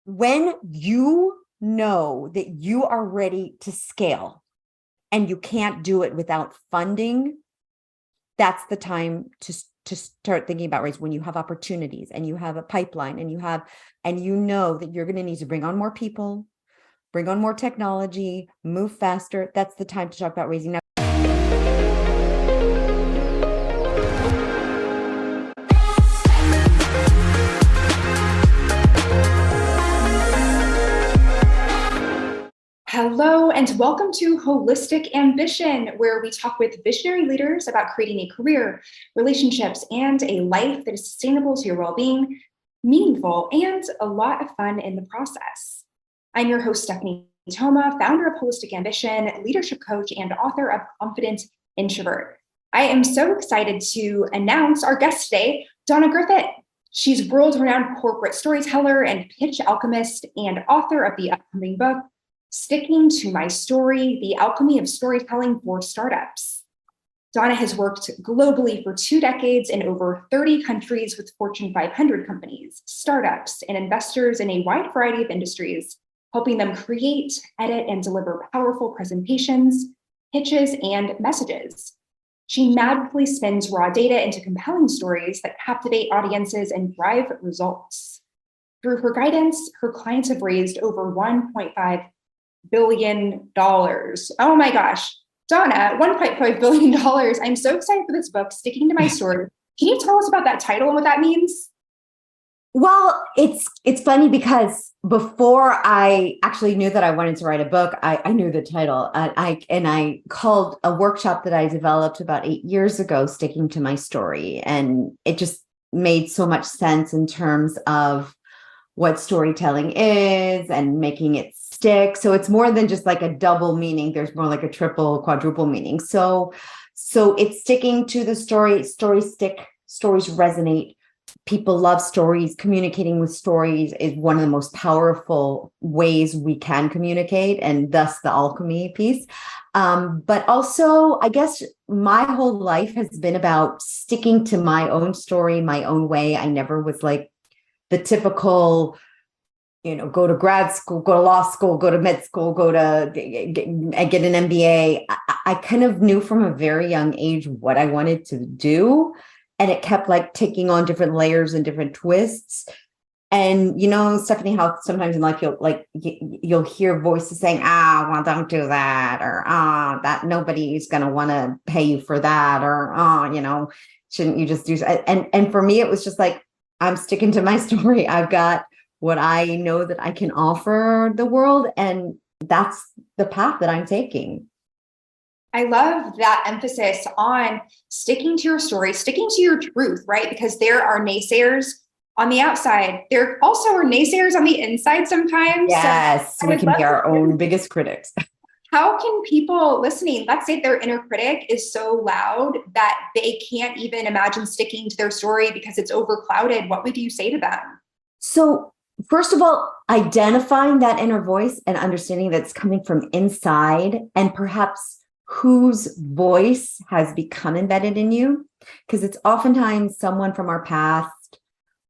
When you know that you are ready to scale and you can't do it without funding, that's the time to start thinking about raise when you have opportunities and you have a pipeline and you know that you're going to need to bring on more people, bring on more technology, move faster. That's the time to talk about raising. Now, hello, and welcome to Holistic Ambition, where we talk with visionary leaders about creating a career, relationships, and a life that is sustainable to your well-being, meaningful, and a lot of fun in the process. I'm your host, Stephanie Thoma, founder of Holistic Ambition, leadership coach, and author of Confident Introvert. I am so excited to announce our guest today, Donna Griffit. She's world-renowned corporate storyteller and pitch alchemist and author of the upcoming book, Sticking to My Story, The Alchemy of Storytelling for Startups. Donna has worked globally for 2 decades in over 30 countries with Fortune 500 companies, startups, and investors in a wide variety of industries, helping them create, edit, and deliver powerful presentations, pitches, and messages. She magically spins raw data into compelling stories that captivate audiences and drive results. Through her guidance, her clients have raised over $1.5 billion. Oh my gosh, Donna, $1.5 billion. I'm so excited for this book, Sticking to My Story. Can you tell us about that title and what that means? Well, it's funny because before I actually knew that I wanted to write a book, I knew the title. I called a workshop that I developed about 8 years ago, Sticking to My Story. And it just made so much sense in terms of what storytelling is and making it stick. So it's more than just like a double meaning. There's more like a triple, quadruple meaning. So it's sticking to the story. Stories stick, stories resonate. People love stories. Communicating with stories is one of the most powerful ways we can communicate, and thus the alchemy piece. But also, I guess my whole life has been about sticking to my own story, my own way. I never was like the typical, go to grad school, go to law school, go to med school, go to get an MBA. I kind of knew from a very young age what I wanted to do. And it kept like taking on different layers and different twists. And, Stephanie, how sometimes in life you'll hear voices saying, well, don't do that, or that nobody's going to want to pay you for that, or, shouldn't you just do so? And for me, it was just like, I'm sticking to my story. I've got what I know that I can offer the world, and that's the path that I'm taking. I love that emphasis on sticking to your story, sticking to your truth, right? Because there are naysayers on the outside. There also are naysayers on the inside sometimes. Yes, so we can be our own biggest critics. How can people listening, let's say their inner critic is so loud that they can't even imagine sticking to their story because it's overclouded? What would you say to them? So first of all, identifying that inner voice and understanding that it's coming from inside, and perhaps whose voice has become embedded in you, because it's oftentimes someone from our past.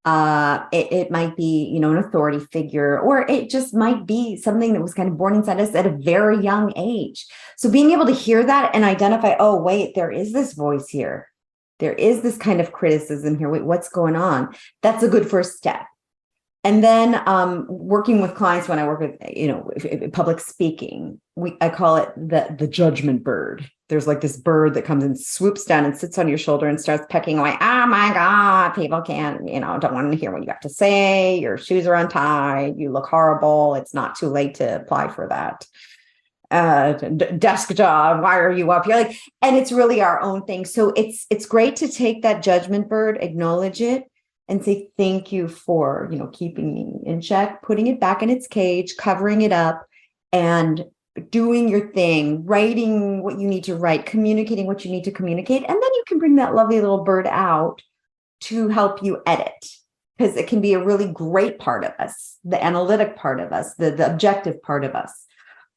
It might be, an authority figure, or it just might be something that was kind of born inside us at a very young age. So being able to hear that and identify, oh, wait, there is this voice here. There is this kind of criticism here. Wait, what's going on? That's a good first step. And then working with clients, when I work with, public speaking, I call it the judgment bird. There's like this bird that comes and swoops down and sits on your shoulder and starts pecking away. Oh my God, people can't, don't want to hear what you have to say. Your shoes are untied. You look horrible. It's not too late to apply for that desk job. Why are you up? You're like, and it's really our own thing. So it's great to take that judgment bird, acknowledge it, and say, thank you for, keeping me in check, putting it back in its cage, covering it up, and doing your thing, writing what you need to write, communicating what you need to communicate. And then you can bring that lovely little bird out to help you edit, because it can be a really great part of us, the analytic part of us, the objective part of us,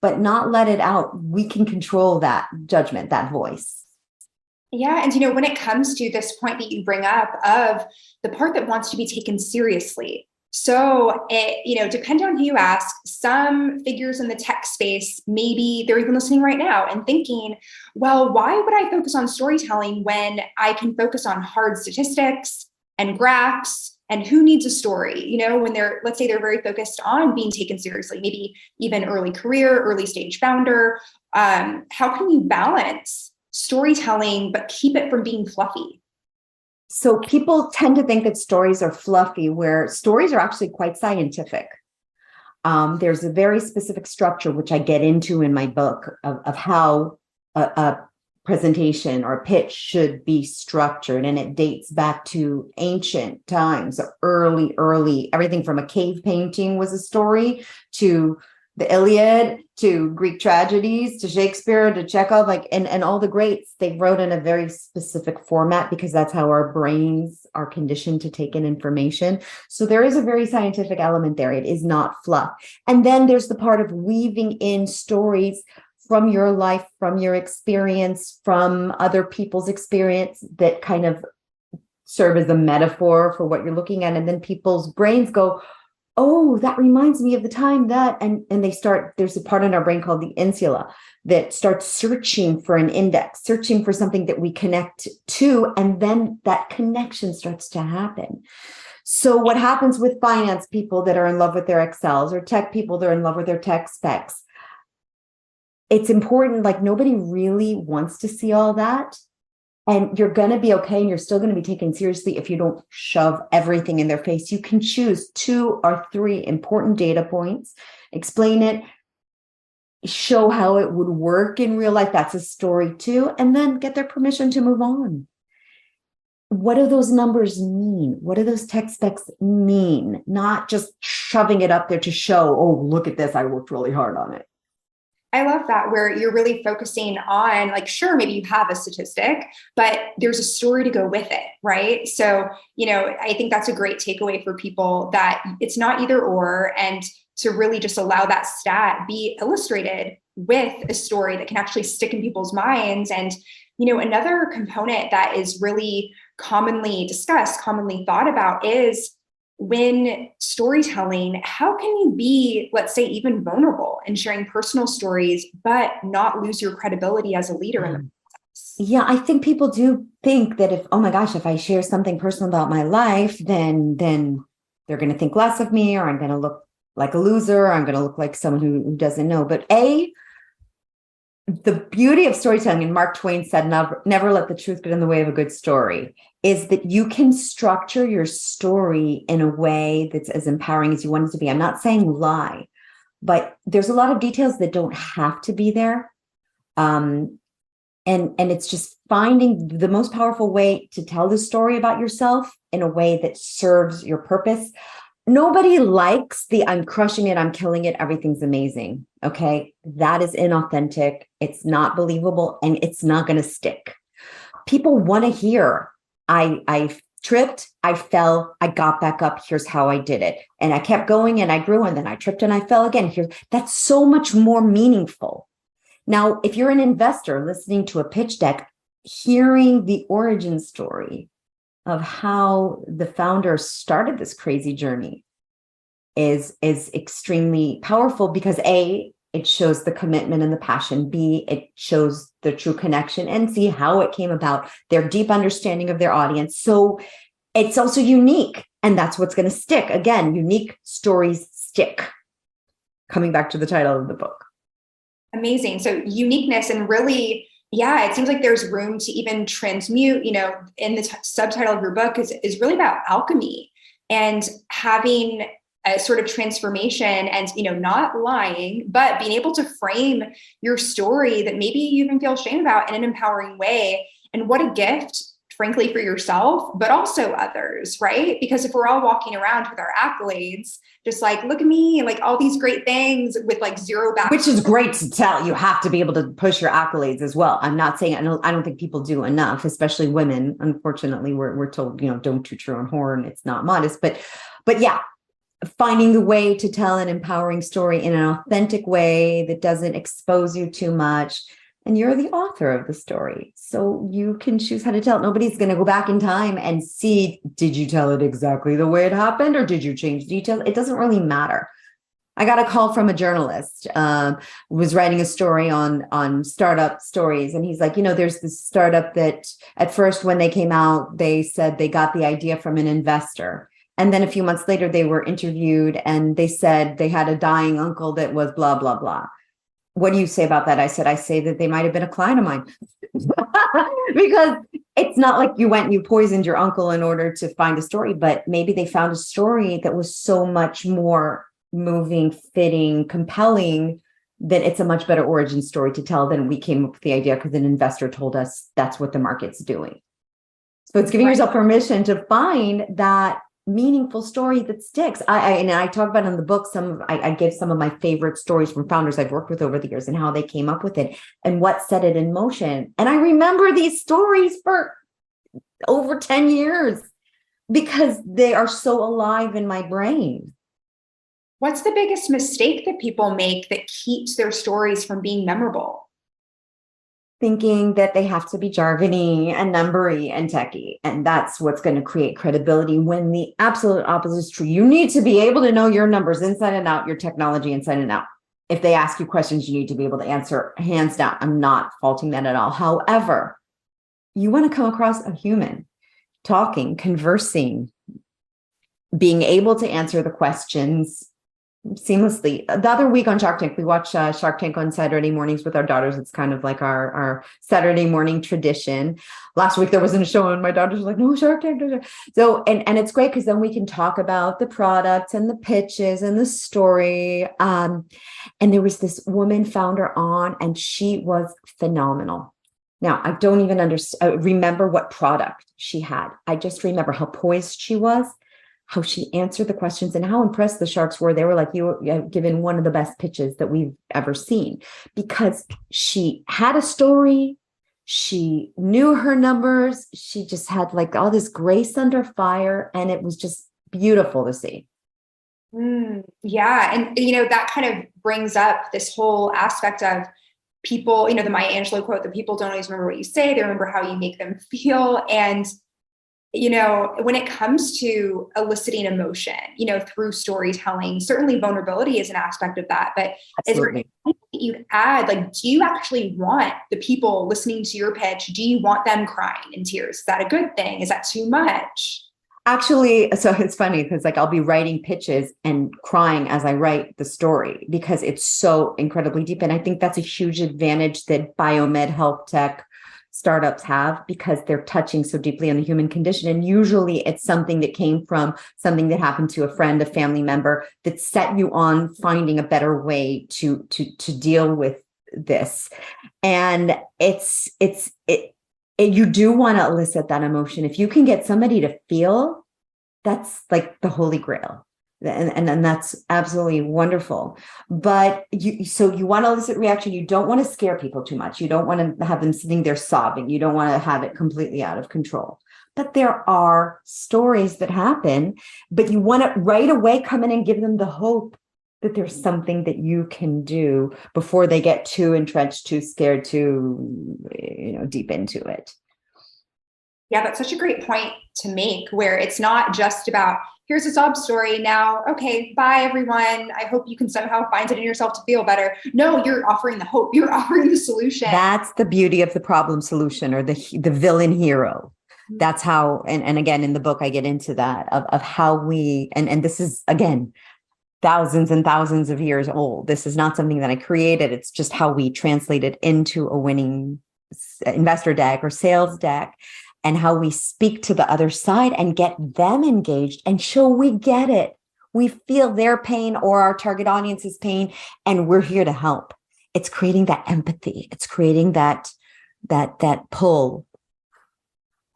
but not let it out. We can control that judgment, that voice. Yeah. And, when it comes to this point that you bring up of the part that wants to be taken seriously, So depending on who you ask, some figures in the tech space, maybe they're even listening right now and thinking, well, why would I focus on storytelling when I can focus on hard statistics and graphs? And who needs a story? When let's say they're very focused on being taken seriously, maybe even early career, early stage founder. How can you balance storytelling, but keep it from being fluffy? So people tend to think that stories are fluffy, where stories are actually quite scientific. There's a very specific structure, which I get into in my book, of how a presentation or a pitch should be structured. And it dates back to ancient times, early, everything from a cave painting was a story, to the Iliad, to Greek tragedies, to Shakespeare, to Chekhov, and all the greats. They wrote in a very specific format because that's how our brains are conditioned to take in information. So there is a very scientific element there. It is not fluff. And then there's the part of weaving in stories from your life, from your experience, from other people's experience, that kind of serve as a metaphor for what you're looking at. And then people's brains go, oh, that reminds me of the time that, and they start, there's a part in our brain called the insula that starts searching for an index, searching for something that we connect to, and then that connection starts to happen. So what happens with finance people that are in love with their Excels, or tech people that are in love with their tech specs? It's important, like nobody really wants to see all that. And you're going to be okay, and you're still going to be taken seriously if you don't shove everything in their face. You can choose 2 or 3 important data points, explain it, show how it would work in real life. That's a story too. And then get their permission to move on. What do those numbers mean? What do those tech specs mean? Not just shoving it up there to show, oh, look at this, I worked really hard on it. I love that, where you're really focusing on, like, sure, maybe you have a statistic, but there's a story to go with it, right? So, I think that's a great takeaway for people, that it's not either or, and to really just allow that stat be illustrated with a story that can actually stick in people's minds. And, another component that is really commonly discussed, commonly thought about, is when storytelling, how can you be, let's say, even vulnerable in sharing personal stories, but not lose your credibility as a leader in the process? Yeah, I think people do think that oh my gosh, if I share something personal about my life, then they're going to think less of me, or I'm going to look like a loser, or I'm going to look like someone who doesn't know. But the beauty of storytelling, and Mark Twain said, never let the truth get in the way of a good story, is that you can structure your story in a way that's as empowering as you want it to be. I'm not saying lie, but there's a lot of details that don't have to be there. And it's just finding the most powerful way to tell the story about yourself in a way that serves your purpose. Nobody likes the I'm crushing it, I'm killing it, everything's amazing. Okay. That is inauthentic. It's not believable, and it's not going to stick. People want to hear, I tripped, I fell, I got back up. Here's how I did it. And I kept going and I grew, and then I tripped and I fell again. That's so much more meaningful. Now, if you're an investor listening to a pitch deck, hearing the origin story of how the founder started this crazy journey is extremely powerful, because A, it shows the commitment and the passion. B, it shows the true connection. And C, how it came about, their deep understanding of their audience. So it's also unique, and that's what's going to stick. Again, unique stories stick. Coming back to the title of the book. Amazing. So uniqueness, and really, yeah, it seems like there's room to even transmute, in the subtitle of your book is really about alchemy, and having a sort of transformation, and, not lying, but being able to frame your story that maybe you even feel shame about in an empowering way. And what a gift, frankly, for yourself, but also others, right? Because if we're all walking around with our accolades, just like, look at me, like all these great things with like zero back. Which is great to tell. You have to be able to push your accolades as well. I'm not saying, I don't think people do enough, especially women. Unfortunately, we're told, don't toot your own horn. It's not modest, but yeah, finding the way to tell an empowering story in an authentic way that doesn't expose you too much, and you're the author of the story. So you can choose how to tell it. Nobody's going to go back in time and see, did you tell it exactly the way it happened, or did you change details? It doesn't really matter. I got a call from a journalist, was writing a story on startup stories. And he's like, there's this startup that at first when they came out, they said they got the idea from an investor. And then a few months later, they were interviewed and they said they had a dying uncle that was blah, blah, blah. What do you say about that? I say that they might have been a client of mine. Because it's not like you went and you poisoned your uncle in order to find a story, but maybe they found a story that was so much more moving, fitting, compelling, that it's a much better origin story to tell than we came up with the idea because an investor told us that's what the market's doing. So it's giving yourself permission to find that meaningful story that sticks. I talk about in the book, I give some of my favorite stories from founders I've worked with over the years and how they came up with it and what set it in motion. And I remember these stories for over 10 years because they are so alive in my brain. What's the biggest mistake that people make that keeps their stories from being memorable? Thinking that they have to be jargony and numbery and techie, and that's what's going to create credibility, when the absolute opposite is true. You need to be able to know your numbers inside and out, your technology inside and out. If they ask you questions, you need to be able to answer hands down. I'm not faulting that at all. However, you want to come across a human, talking, conversing, being able to answer the questions seamlessly. The other week on Shark Tank, we watch Shark Tank on Saturday mornings with our daughters. It's kind of like our Saturday morning tradition. Last week there wasn't a show and my daughters were like, no, Shark Tank. So, and it's great because then we can talk about the products and the pitches and the story. And there was this woman founder on, and she was phenomenal. Now, I don't even remember what product she had. I just remember how poised she was, how she answered the questions, and how impressed the sharks were. They were like, you have given one of the best pitches that we've ever seen, because she had a story. She knew her numbers. She just had like all this grace under fire, and it was just beautiful to see. Yeah. And, that kind of brings up this whole aspect of people, the Maya Angelou quote, that people don't always remember what you say, they remember how you make them feel. And when it comes to eliciting emotion, through storytelling, certainly vulnerability is an aspect of that. But Absolutely. Is there anything that you'd add? Like, do you actually want the people listening to your pitch? Do you want them crying in tears? Is that a good thing? Is that too much? Actually, so it's funny because like I'll be writing pitches and crying as I write the story because it's so incredibly deep. And I think that's a huge advantage that biomed health tech startups have, because they're touching so deeply on the human condition. And usually it's something that came from something that happened to a friend, a family member, that set you on finding a better way to deal with this. And you do want to elicit that emotion. If you can get somebody to feel, that's like the holy grail. And that's absolutely wonderful. But you want to elicit reaction. You don't want to scare people too much. You don't want to have them sitting there sobbing. You don't want to have it completely out of control. But there are stories that happen, but you want to right away come in and give them the hope that there's something that you can do before they get too entrenched, too scared, too, deep into it. Yeah, that's such a great point to make, where it's not just about, here's a sob story now. Okay, bye everyone. I hope you can somehow find it in yourself to feel better. No, you're offering the hope. You're offering the solution. That's the beauty of the problem solution, or the villain hero. That's how, and again, in the book, I get into that of how we, and this is, again, thousands and thousands of years old. This is not something that I created. It's just how we translate it into a winning investor deck or sales deck, and how we speak to the other side and get them engaged and show we get it. We feel their pain or our target audience's pain, and we're here to help. It's creating that empathy. It's creating that pull.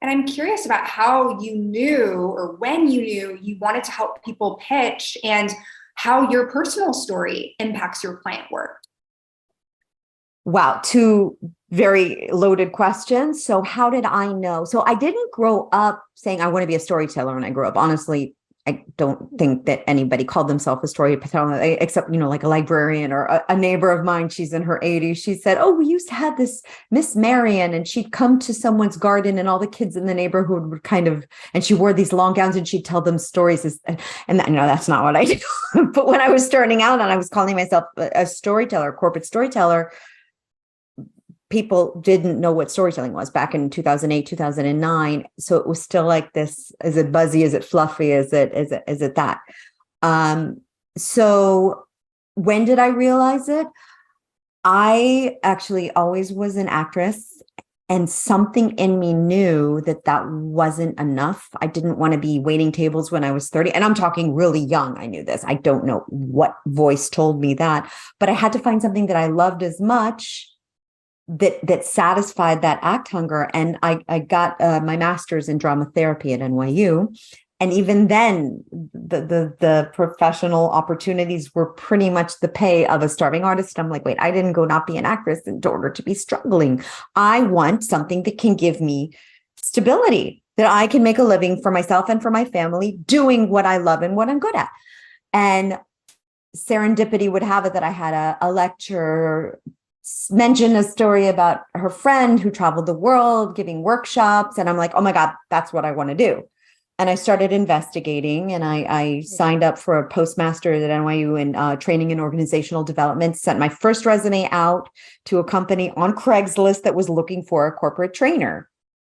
And I'm curious about how you knew, or when you knew you wanted to help people pitch, and how your personal story impacts your client work. Wow, two very loaded questions. So how did I know? So I didn't grow up saying I want to be a storyteller when I grew up. Honestly, I don't think that anybody called themselves a storyteller, except, like a librarian or a neighbor of mine. She's in her 80s. She said, oh, we used to have this Miss Marion, and she'd come to someone's garden and all the kids in the neighborhood would and she wore these long gowns and she'd tell them stories. And that's not what I do. But when I was starting out and I was calling myself a storyteller, corporate storyteller, people didn't know what storytelling was back in 2008, 2009. So it was still like this, is it buzzy? Is it fluffy? Is it that? So when did I realize it? I actually always was an actress, and something in me knew that wasn't enough. I didn't want to be waiting tables when I was 30. And I'm talking really young. I knew this. I don't know what voice told me that, but I had to find something that I loved as much that satisfied that act hunger. And I got my master's in drama therapy at NYU. And even then, the professional opportunities were pretty much the pay of a starving artist. I'm like, wait, I didn't go not be an actress in order to be struggling. I want something that can give me stability, that I can make a living for myself and for my family doing what I love and what I'm good at. And serendipity would have it that I had a lecturer mention a story about her friend who traveled the world giving workshops. And I'm like, oh my God, that's what I want to do. And I started investigating, and I signed up for a postmaster at NYU in training and organizational development, sent my first resume out to a company on Craigslist that was looking for a corporate trainer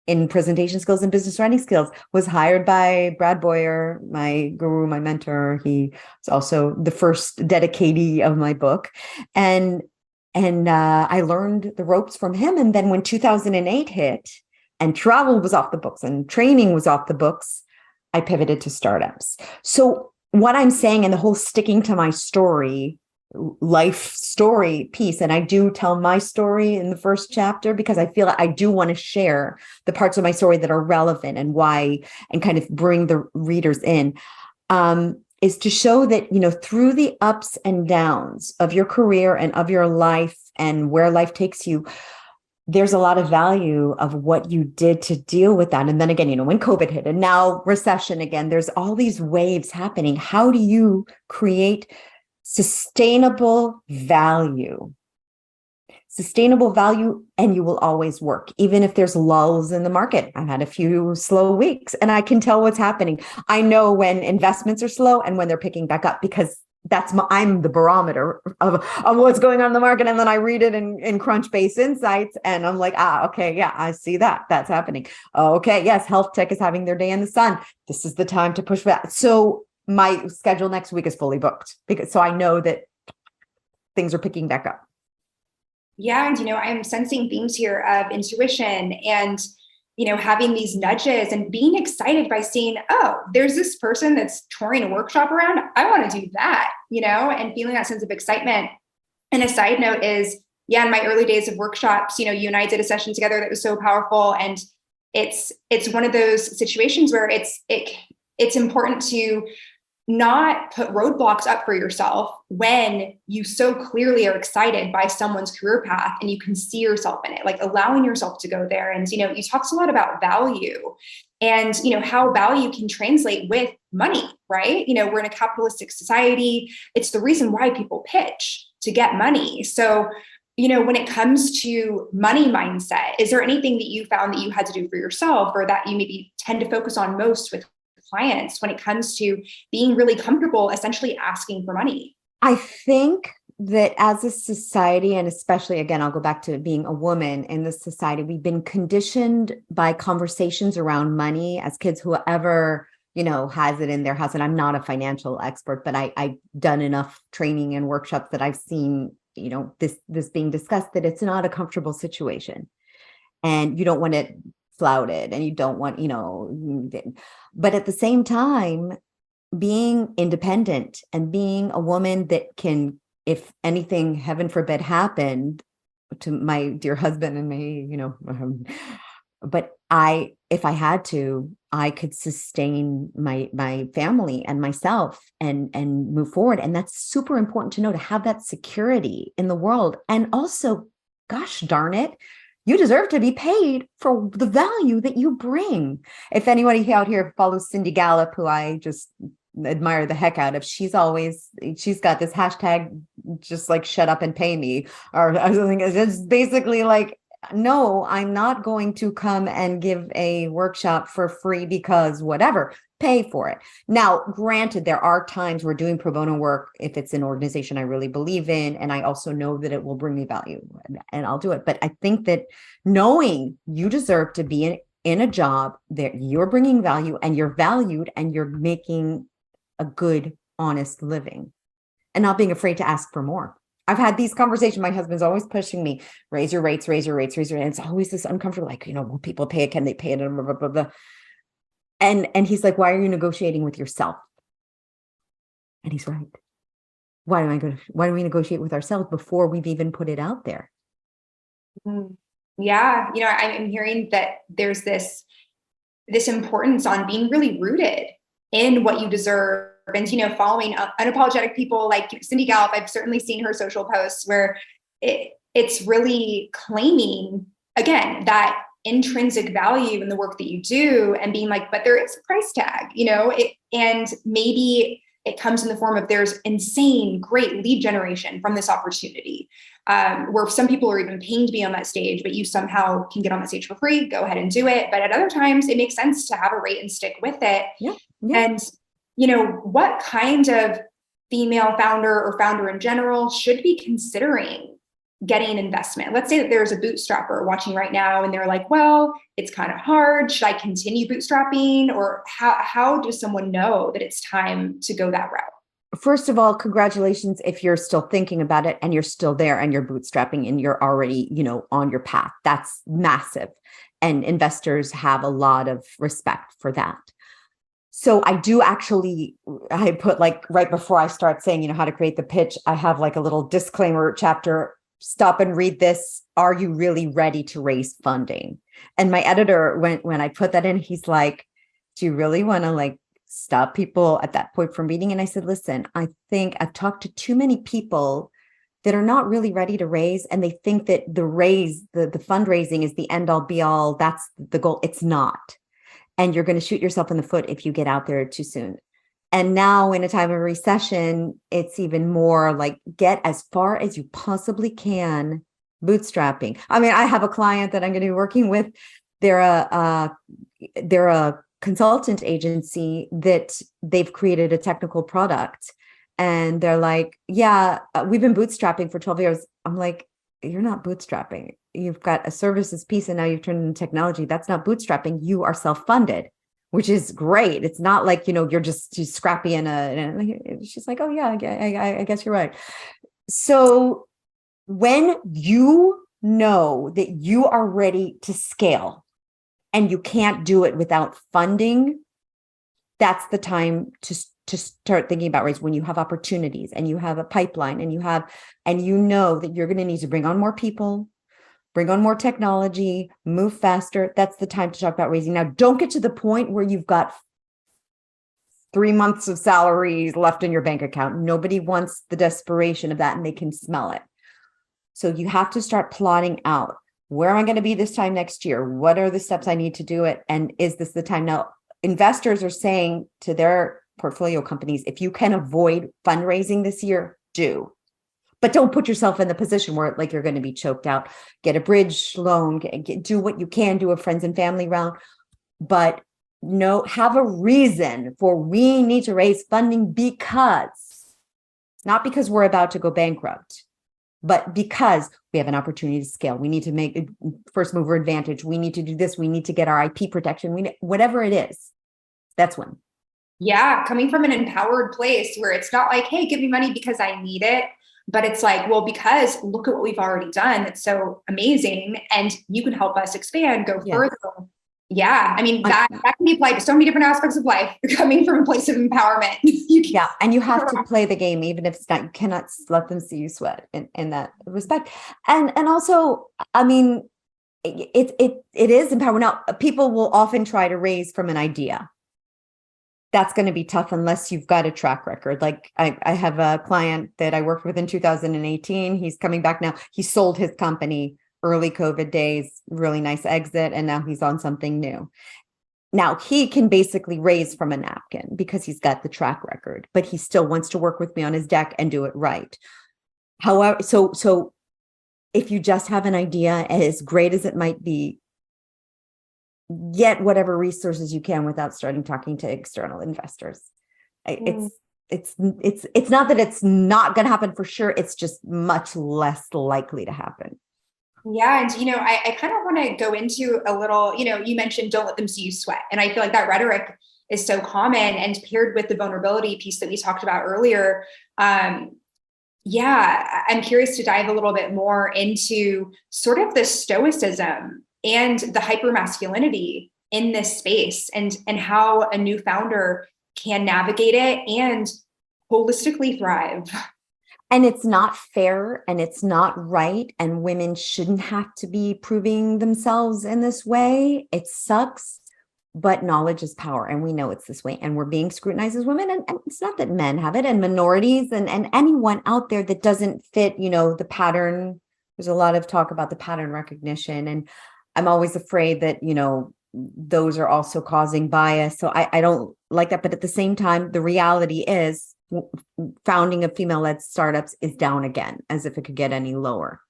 in presentation skills and business writing skills, was hired by Brad Boyer, my guru, my mentor. He was also the first dedicatee of my book. And I learned the ropes from him. And then when 2008 hit and travel was off the books and training was off the books, I pivoted to startups. So what I'm saying, and the whole sticking to my story, life story piece, and I do tell my story in the first chapter because I feel like I do want to share the parts of my story that are relevant and why, and kind of bring the readers in. Is to show that, through the ups and downs of your career and of your life and where life takes you, there's a lot of value of what you did to deal with that. And then again, when COVID hit and now recession again, there's all these waves happening. How do you create sustainable value? Sustainable value, and you will always work, even if there's lulls in the market. I've had a few slow weeks, and I can tell what's happening. I know when investments are slow and when they're picking back up, because I'm the barometer of what's going on in the market. And then I read it in Crunchbase Insights, and I'm like, okay, yeah, I see that's happening. Okay, yes, health tech is having their day in the sun. This is the time to push that. So my schedule next week is fully booked, so I know that things are picking back up. Yeah. And, I'm sensing themes here of intuition and, having these nudges and being excited by seeing, oh, there's this person that's touring a workshop around. I want to do that, and feeling that sense of excitement. And a side note is, in my early days of workshops, you and I did a session together that was so powerful. And it's one of those situations where it's important to not put roadblocks up for yourself when you so clearly are excited by someone's career path and you can see yourself in it, like allowing yourself to go there. And, you talked a lot about value and, how value can translate with money, right? We're in a capitalistic society. It's the reason why people pitch to get money. So, when it comes to money mindset, is there anything that you found that you had to do for yourself or that you maybe tend to focus on most with clients when it comes to being really comfortable essentially asking for money? I think that as a society, and especially, again, I'll go back to being a woman in this society, we've been conditioned by conversations around money as kids, whoever, has it in their house. And I'm not a financial expert, but I've done enough training and workshops that I've seen, this being discussed, that it's not a comfortable situation and you don't want it flouted and you don't want, but at the same time, being independent and being a woman that can, if anything, heaven forbid, happened to my dear husband and me, but if I had to, I could sustain my family and myself and move forward. And that's super important to know, to have that security in the world. And also, gosh darn it, You deserve to be paid for the value that you bring. If anybody out here follows Cindy Gallup, who I just admire the heck out of, she's got this hashtag, just like shut up and pay me, or something. It's basically like, no, I'm not going to come and give a workshop for free because whatever, pay for it. Now, granted, there are times we're doing pro bono work if it's an organization I really believe in, and I also know that it will bring me value, and I'll do it. But I think that knowing you deserve to be in a job that you're bringing value and you're valued and you're making a good, honest living, and not being afraid to ask for more. I've had these conversations. My husband's always pushing me, raise your rates, raise your rates, raise your rates. And it's always this uncomfortable, like, will people pay it? Can they pay it? Blah, blah, blah, blah. And he's like, why are you negotiating with yourself? And he's right. Why do we negotiate with ourselves before we've even put it out there? Yeah. I'm hearing that there's this importance on being really rooted in what you deserve. And, following unapologetic people like Cindy Gallup, I've certainly seen her social posts where it's really claiming, again, that intrinsic value in the work that you do, and being like, but there is a price tag, and maybe it comes in the form of there's insane, great lead generation from this opportunity, where some people are even paying to be on that stage, but you somehow can get on that stage for free, go ahead and do it. But at other times, it makes sense to have a rate and stick with it. Yeah. Yeah. And what kind of female founder or founder in general should be considering getting an investment? Let's say that there's a bootstrapper watching right now and they're like, well, it's kind of hard. Should I continue bootstrapping? Or how does someone know that it's time to go that route? First of all, congratulations if you're still thinking about it and you're still there and you're bootstrapping and you're already, on your path. That's massive. And investors have a lot of respect for that. So I put like right before I start saying, how to create the pitch, I have like a little disclaimer chapter. Stop and read this. Are you really ready to raise funding? And my editor, when I put that in, he's like, do you really want to like stop people at that point from reading? And I said, listen, I think I've talked to too many people that are not really ready to raise. And they think that the fundraising is the end all be all. That's the goal. It's not. And you're going to shoot yourself in the foot if you get out there too soon. And now in a time of recession, it's even more like get as far as you possibly can bootstrapping. I mean, I have a client that I'm going to be working with. They're a consultant agency that they've created a technical product. And they're like, yeah, we've been bootstrapping for 12 years. I'm like, you're not bootstrapping. You've got a services piece and now you've turned into technology. That's not bootstrapping. You are self-funded, which is great. It's not like, you're just scrappy and she's like, oh yeah, I guess you're right. So when you know that you are ready to scale and you can't do it without funding, that's the time to start thinking about raise. When you have opportunities and you have a pipeline and you know that you're going to need to bring on more people, bring on more technology, move faster. That's the time to talk about raising. Now, don't get to the point where you've got 3 months of salaries left in your bank account. Nobody wants the desperation of that and they can smell it. So you have to start plotting out, where am I going to be this time next year? What are the steps I need to do it? And is this the time? Now, investors are saying to their portfolio companies, if you can avoid fundraising this year, do. But don't put yourself in the position where like you're going to be choked out. Get a bridge loan, do what you can, do a friends and family round. But have a reason for we need to raise funding, because not because we're about to go bankrupt, but because we have an opportunity to scale. We need to make a first mover advantage. We need to do this. We need to get our IP protection. Whatever it is, that's when. Yeah, coming from an empowered place where it's not like, hey, give me money because I need it. But it's like, well, because look at what we've already done. That's so amazing. And you can help us expand, go further. Yeah. I mean, that can be applied to so many different aspects of life, coming from a place of empowerment. And you have to play the game, even if it's not, you cannot let them see you sweat in that respect. And also, I mean, it is empowering. Now, people will often try to raise from an idea. That's going to be tough unless you've got a track record. Like I have a client that I worked with in 2018. He's coming back now. He sold his company early COVID days, really nice exit, and now he's on something new. Now he can basically raise from a napkin because he's got the track record, but he still wants to work with me on his deck and do it right. However, so if you just have an idea, as great as it might be, get whatever resources you can without starting talking to external investors. It's not that it's not going to happen for sure. It's just much less likely to happen. Yeah. And, I kind of want to go into a little, you mentioned don't let them see you sweat. And I feel like that rhetoric is so common, and paired with the vulnerability piece that we talked about earlier. Yeah, I'm curious to dive a little bit more into sort of the stoicism and the hypermasculinity in this space, and how a new founder can navigate it and holistically thrive. And it's not fair and it's not right. And women shouldn't have to be proving themselves in this way. It sucks, but knowledge is power. And we know it's this way. And we're being scrutinized as women. And it's not that men have it, and minorities and anyone out there that doesn't fit, the pattern. There's a lot of talk about the pattern recognition. And I'm always afraid that, those are also causing bias. So I don't like that. But at the same time, the reality is, founding of female-led startups is down again, as if it could get any lower.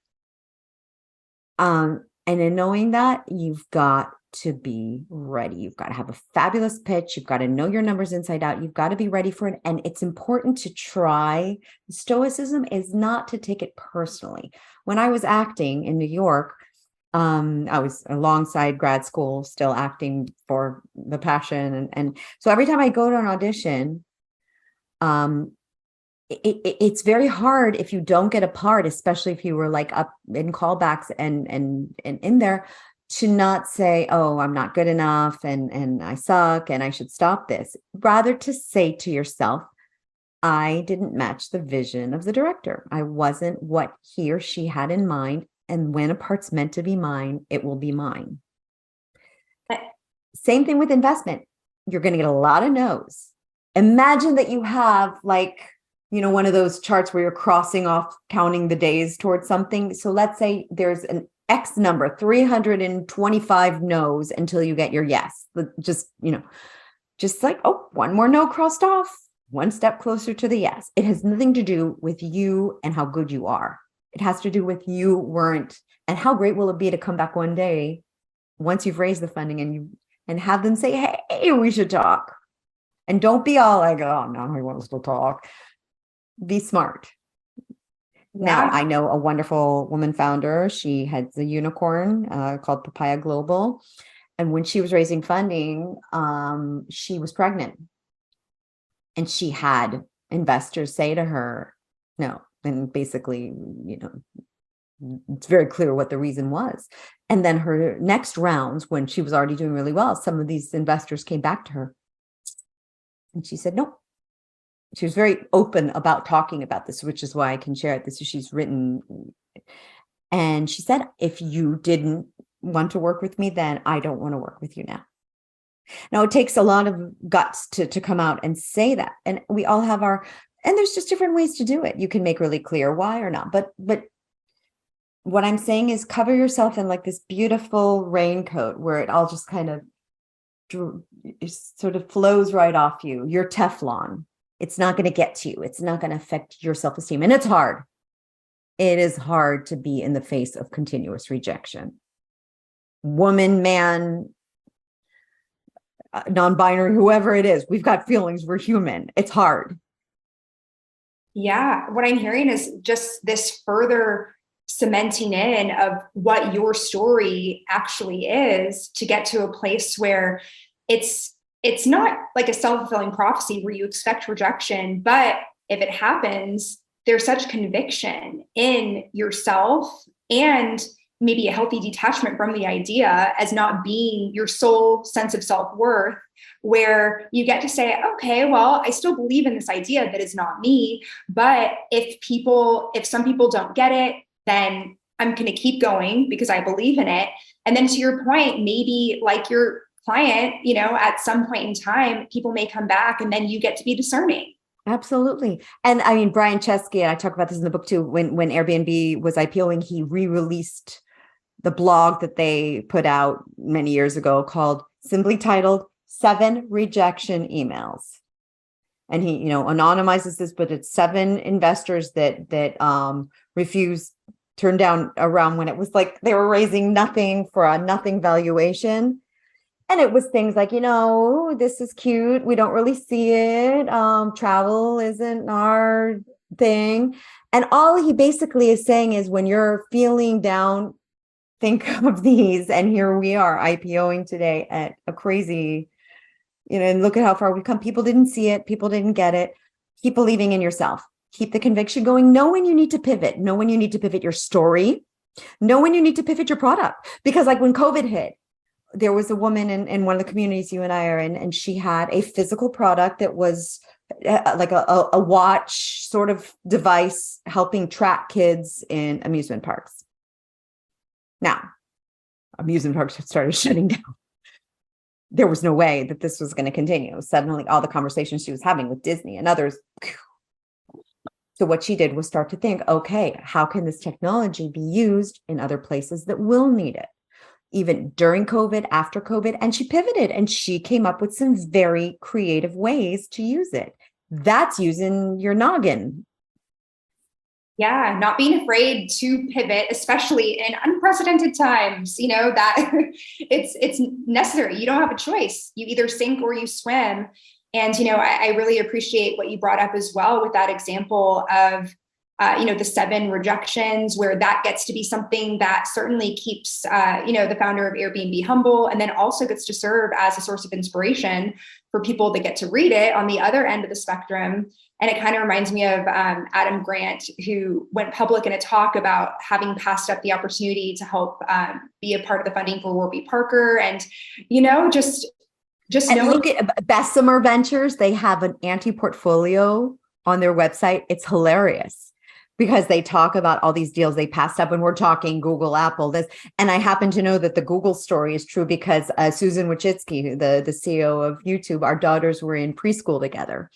And in knowing that, you've got to be ready. You've got to have a fabulous pitch. You've got to know your numbers inside out. You've got to be ready for it. And it's important to try. Stoicism is not to take it personally. When I was acting in New York, I was alongside grad school, still acting for the passion. And so every time I go to an audition, it's very hard if you don't get a part, especially if you were like up in callbacks and in there, to not say, oh, I'm not good enough and I suck and I should stop this. Rather to say to yourself, I didn't match the vision of the director. I wasn't what he or she had in mind. And when a part's meant to be mine, it will be mine. Same thing with investment. You're going to get a lot of no's. Imagine that you have one of those charts where you're crossing off, counting the days towards something. So let's say there's an X number, 325 no's until you get your yes. Just like, oh, one more no crossed off, one step closer to the yes. It has nothing to do with you and how good you are. It has to do with you weren't, and how great will it be to come back one day once you've raised the funding and have them say, hey, we should talk. And don't be all like, oh, no, he wants to talk. Be smart. Yeah. Now, I know a wonderful woman founder. She has a unicorn called Papaya Global. And when she was raising funding, she was pregnant. And she had investors say to her, no. And basically, it's very clear what the reason was. And then her next rounds, when she was already doing really well, some of these investors came back to her. And she said, no. She was very open about talking about this, which is why I can share it. This is, she's written. And she said, if you didn't want to work with me, then I don't want to work with you now. Now, it takes a lot of guts to come out and say that. And we all have and there's just different ways to do it. You can make really clear why or not. But what I'm saying is cover yourself in like this beautiful raincoat where it all just kind of sort of flows right off you. You're Teflon. It's not going to get to you. It's not going to affect your self-esteem. And it's hard. It is hard to be in the face of continuous rejection. Woman, man, non-binary, whoever it is, we've got feelings. We're human. It's hard. Yeah. What I'm hearing is just this further cementing in of what your story actually is, to get to a place where it's not like a self-fulfilling prophecy where you expect rejection, but if it happens, there's such conviction in yourself and maybe a healthy detachment from the idea as not being your sole sense of self-worth, where you get to say, okay, well, I still believe in this idea that is not me, but if some people don't get it, then I'm going to keep going because I believe in it. And then to your point, maybe like your client, at some point in time, people may come back and then you get to be discerning. Absolutely. And I mean, Brian Chesky, and I talk about this in the book too, when Airbnb was IPOing, he re-released the blog that they put out many years ago called simply titled 7 Rejection Emails. And he, anonymizes this, but it's 7 investors that refused, turned down around when it was like they were raising nothing for a nothing valuation. And it was things like, this is cute. We don't really see it. Travel isn't our thing. And all he basically is saying is when you're feeling down, think of these. And here we are IPOing today at a crazy, and look at how far we've come. People didn't see it. People didn't get it. Keep believing in yourself. Keep the conviction going. Know when you need to pivot. Know when you need to pivot your story. Know when you need to pivot your product. Because like when COVID hit, there was a woman in one of the communities you and I are in, and she had a physical product that was like a watch sort of device helping track kids in amusement parks. Now, amusement parks started shutting down. There was no way that this was going to continue. Suddenly, all the conversations she was having with Disney and others. So what she did was start to think, okay, how can this technology be used in other places that will need it? Even during COVID, after COVID, and she pivoted and she came up with some very creative ways to use it. That's using your noggin. Yeah, not being afraid to pivot, especially in unprecedented times, that it's necessary. You don't have a choice. You either sink or you swim. And, I really appreciate what you brought up as well with that example of the 7 rejections, where that gets to be something that certainly keeps, the founder of Airbnb humble, and then also gets to serve as a source of inspiration for people that get to read it on the other end of the spectrum. And it kind of reminds me of Adam Grant, who went public in a talk about having passed up the opportunity to help be a part of the funding for Warby Parker. And, just and look at Bessemer Ventures. They have an anti-portfolio on their website. It's hilarious, because they talk about all these deals they passed up, and we're talking Google, Apple, this. And I happen to know that the Google story is true because Susan Wojcicki, the CEO of YouTube, our daughters were in preschool together.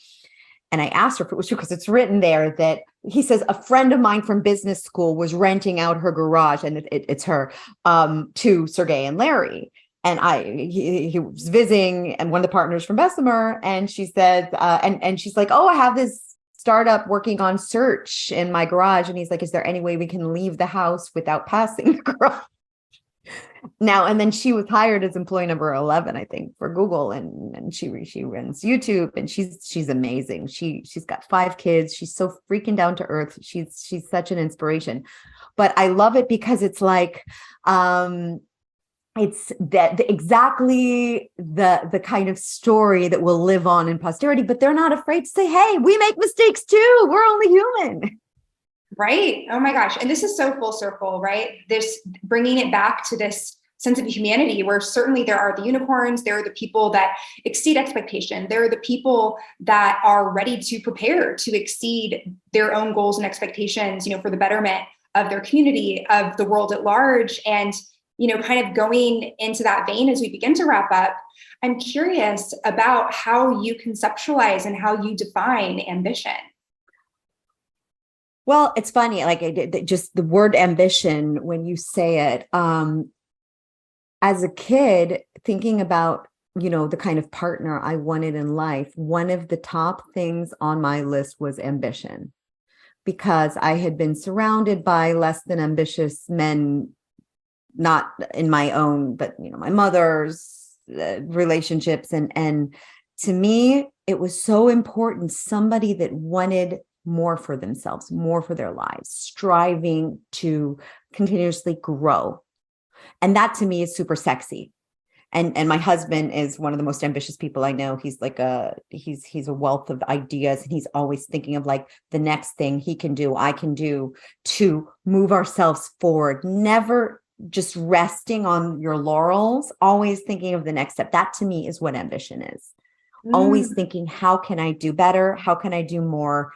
And I asked her if it was true, because it's written there that he says a friend of mine from business school was renting out her garage, and it's her, to Sergey and Larry. And he was visiting, and one of the partners from Bessemer, and she said, and she's like, oh, I have this startup working on search in my garage. And he's like, is there any way we can leave the house without passing the garage? Now, and then she was hired as employee number 11, I think, for Google. And she runs YouTube, and she's amazing. She's got 5 kids. She's so freaking down to earth. She's such an inspiration. But I love it because it's like, it's that exactly the kind of story that will live on in posterity, but they're not afraid to say, hey, we make mistakes too. We're only human. Right. Oh my gosh. And this is so full circle, right? This bringing it back to this sense of humanity, where certainly there are the unicorns, there are the people that exceed expectation. There are the people that are ready to prepare to exceed their own goals and expectations, for the betterment of their community, of the world at large. And kind of going into that vein as we begin to wrap up, I'm curious about how you conceptualize and how you define ambition. Well, it's funny, like just the word ambition, when you say it, as a kid, thinking about, the kind of partner I wanted in life, one of the top things on my list was ambition, because I had been surrounded by less than ambitious men, not in my own, but my mother's relationships. And to me, it was so important, somebody that wanted more for themselves, more for their lives, striving to continuously grow. And that to me is super sexy. And my husband is one of the most ambitious people I know. He's like he's a wealth of ideas, and he's always thinking of like the next thing he can do, I can do to move ourselves forward, never just resting on your laurels, always thinking of the next step. That to me is what ambition is. Always thinking, how can I do better? How can I do more?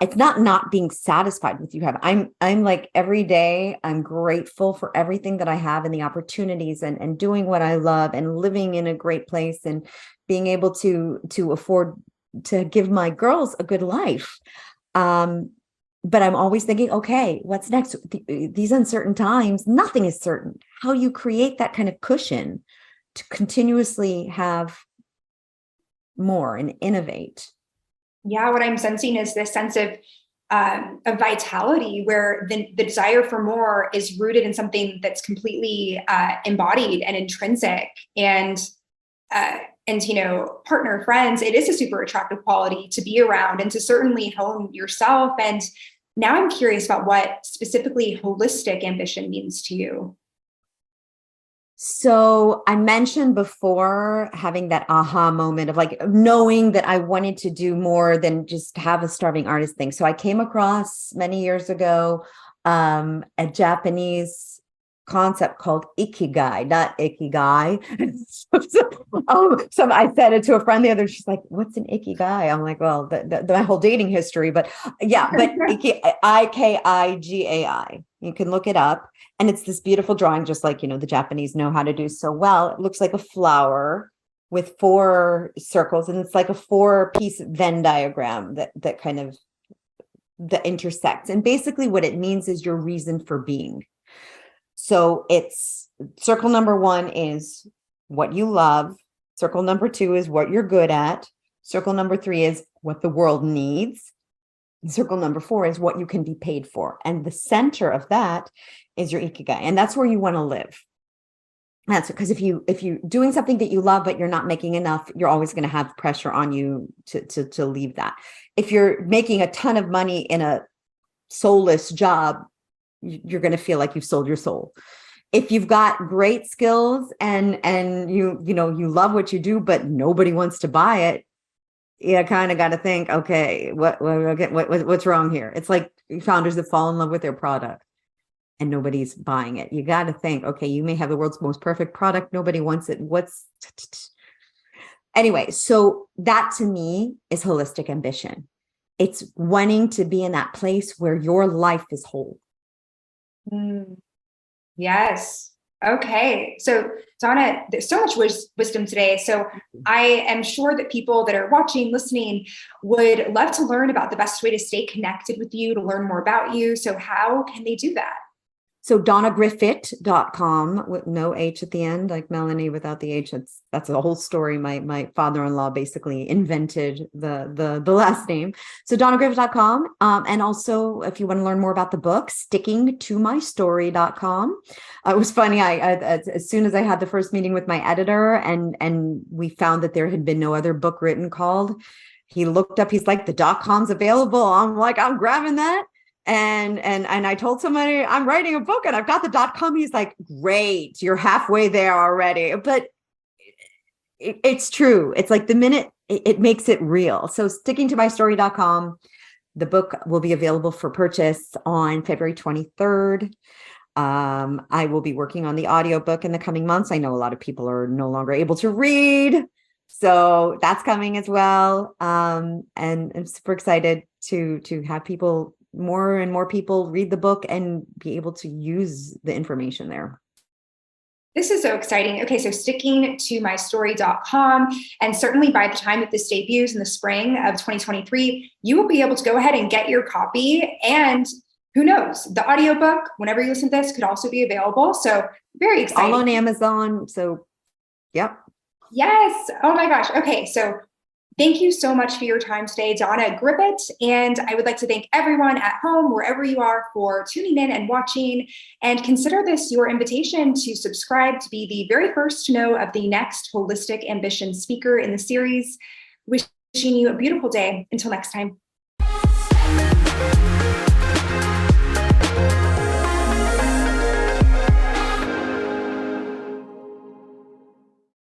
It's not being satisfied with you have. I'm like every day, I'm grateful for everything that I have and the opportunities and doing what I love and living in a great place and being able to afford to give my girls a good life. but I'm always thinking, okay, what's next? These uncertain times, nothing is certain. How you create that kind of cushion to continuously have more and innovate. Yeah, what I'm sensing is this sense of vitality where the desire for more is rooted in something that's completely embodied and intrinsic. And you know, partner, friends, it is a super attractive quality to be around and to certainly hone yourself. And now I'm curious about what specifically holistic ambition means to you. So I mentioned before having that aha moment of like knowing that I wanted to do more than just have a starving artist thing. So I came across many years ago a Japanese concept called ikigai, not ikigai. So I said it to a friend the other. She's like, "What's an ikigai?" I'm like, "Well, my whole dating history, but yeah, but Ikigai. You can look it up." And it's this beautiful drawing, just like, you know, the Japanese know how to do so well. It looks like a flower with 4 circles, and it's like a 4-piece Venn diagram that kind of that intersects. And basically what it means is your reason for being. So it's circle number 1 is what you love. Circle number 2 is what you're good at. Circle number 3 is what the world needs. Circle number 4 is what you can be paid for. And the center of that is your ikigai. And that's where you want to live. That's because if you're doing something that you love, but you're not making enough, you're always going to have pressure on you to leave that. If you're making a ton of money in a soulless job, you're going to feel like you've sold your soul. If you've got great skills and you love what you do, but nobody wants to buy it, you kind of got to think, okay, what's wrong here? It's like founders that fall in love with their product and nobody's buying it. You got to think, okay, you may have the world's most perfect product. Nobody wants it. Anyway, so that to me is holistic ambition. It's wanting to be in that place where your life is whole. Yes. Okay. So Donna, there's so much wisdom today. So I am sure that people that are watching, listening would love to learn about the best way to stay connected with you, to learn more about you. So how can they do that? So DonnaGriffit.com with no H at the end, like Melanie without the H. That's a whole story. My father-in-law basically invented the last name. So DonnaGriffit.com. And also, if you want to learn more about the book, StickingToMyStory.com. It was funny. I as soon as I had the first meeting with my editor and we found that there had been no other book written called, he looked up, he's like, the .com's available. I'm like, I'm grabbing that. And I told somebody I'm writing a book and I've got the .com. He's like, great, you're halfway there already. But it's true. It's like the minute it makes it real. So StickingToMyStory.com, the book will be available for purchase on February 23rd. I will be working on the audiobook in the coming months. I know a lot of people are no longer able to read, so that's coming as well. And I'm super excited to have people, more and more people, read the book and be able to use the information there. This is so exciting. Okay, so StickingToMyStory.com. And certainly by the time that this debuts in the spring of 2023, you will be able to go ahead and get your copy. And who knows, the audiobook, whenever you listen to this, could also be available. So very exciting. All on Amazon. So, yep. Yes. Oh my gosh. Okay, so thank you so much for your time today, Donna Griffit. And I would like to thank everyone at home, wherever you are, for tuning in and watching. And consider this your invitation to subscribe to be the very first to know of the next Holistic Ambition speaker in the series. Wishing you a beautiful day. Until next time.